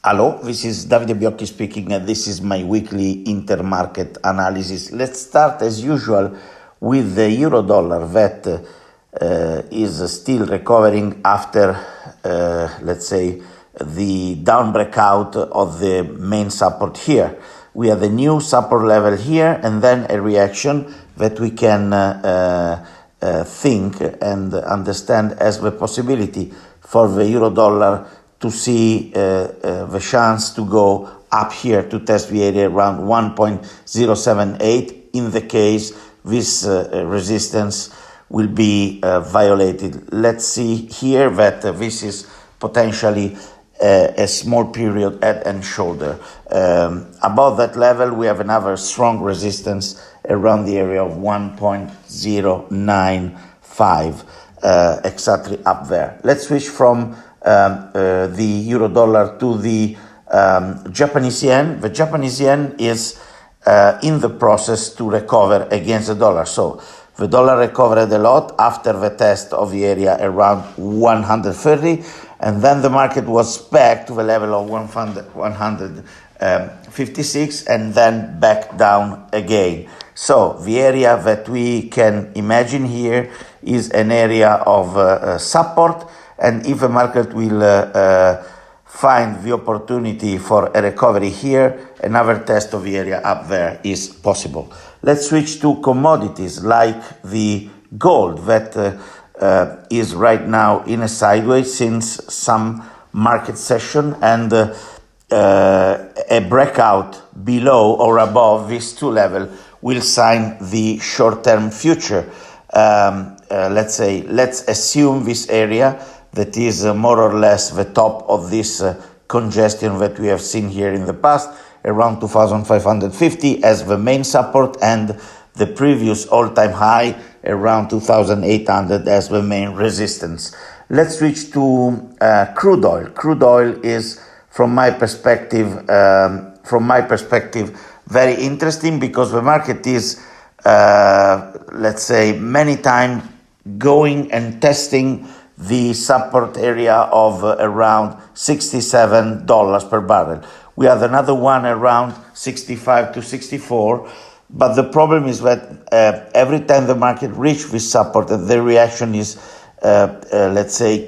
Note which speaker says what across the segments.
Speaker 1: Hello, this is Davide Biocchi speaking, and this is my weekly intermarket analysis. Let's start as usual with the euro dollar that is still recovering after, let's say, the down breakout of the main support here. We have a new support level here and then a reaction that we can think and understand as the possibility for the euro dollar to see the chance to go up here to test the area around 1.078 in the case this resistance will be violated. Let's see here that this is potentially a small period head and shoulder. Above that level, we have another strong resistance around the area of 1.095, exactly up there. Let's switch from the euro dollar to the Japanese yen. The Japanese yen is in the process to recover against the dollar. So the dollar recovered a lot after the test of the area around 130, and then the market was back to the level of 156 and then back down again. So the area that we can imagine here is an area of support, and if the market will find the opportunity for a recovery here, another test of the area up there is possible. Let's switch to commodities like the gold that is right now in a sideways since some market session, and a breakout below or above these two levels will sign the short-term future. Let's assume this area that is more or less the top of this congestion that we have seen here in the past, around 2,550 as the main support, and the previous all-time high around 2,800 as the main resistance. Let's switch to crude oil. Crude oil is, from my perspective, very interesting because the market is, many times going and testing the support area of around $67 per barrel. We have another one around 65 to 64, but the problem is that every time the market reaches this support, the reaction is,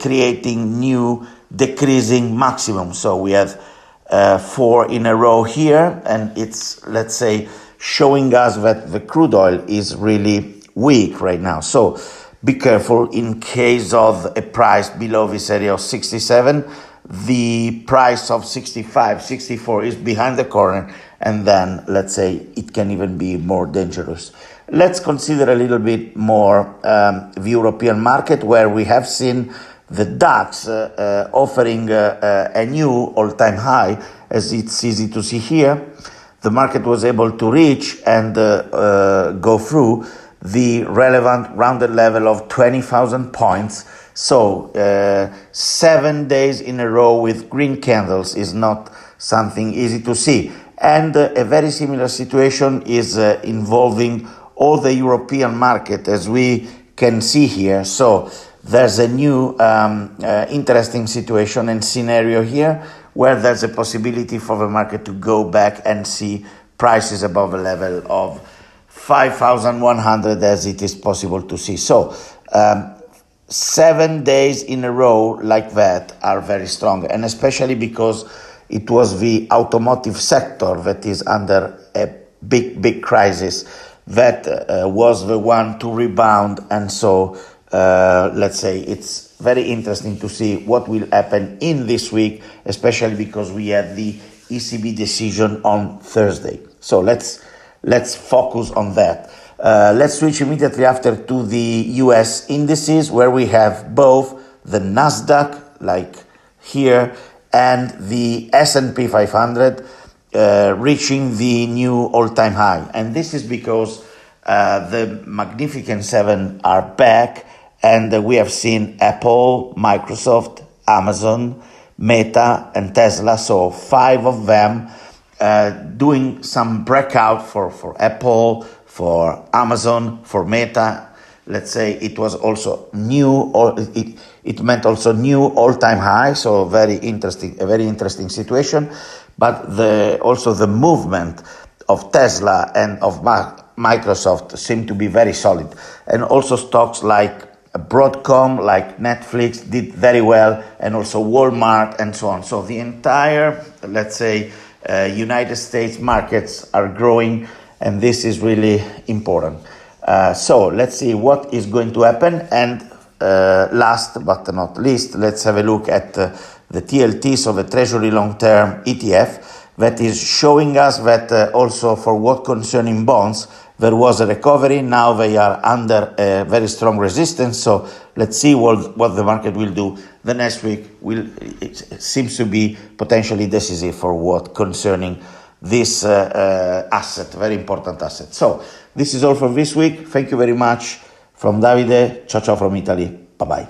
Speaker 1: creating new decreasing maximum. So we have 4 in a row here, and it's, showing us that the crude oil is really weak right now. So be careful in case of a price below this area of 67. The price of 65, 64 is behind the corner, and then it can even be more dangerous. Let's consider a little bit more the European market, where we have seen the DAX offering a new all-time high, as it's easy to see here. The market was able to reach and go through the relevant rounded level of 20,000 points. So 7 days in a row with green candles is not something easy to see. And a very similar situation is involving all the European market, as we can see here. So there's a new interesting situation and scenario here, where there's a possibility for the market to go back and see prices above the level of 5,100 as it is possible to see. So 7 days in a row like that are very strong, and especially because it was the automotive sector that is under a big crisis that was the one to rebound. And so it's very interesting to see what will happen in this week, especially because we had the ECB decision on Thursday. So let's focus on that. Let's switch immediately after to the US indices, where we have both the Nasdaq, like here, and the S&P 500 reaching the new all-time high. And this is because the Magnificent Seven are back, and we have seen Apple, Microsoft, Amazon, Meta, and Tesla. So 5 of them doing some breakout for Apple, for Amazon, for Meta, let's say it was also new, or it meant also new all-time high. So a very interesting situation. But also the movement of Tesla and of Microsoft seem to be very solid, and also stocks like Broadcom, like Netflix did very well, and also Walmart and so on. So the entire, let's say, United States markets are growing, and this is really important. So let's see what is going to happen. And last but not least, let's have a look at the TLT, so the Treasury long-term ETF, that is showing us that also for what concerning bonds, there was a recovery. Now they are under a very strong resistance. So let's see what the market will do. The next week it seems to be potentially decisive for what concerning this asset, very important asset. So this is all for this week. Thank you very much from Davide. Ciao ciao from Italy. Bye bye.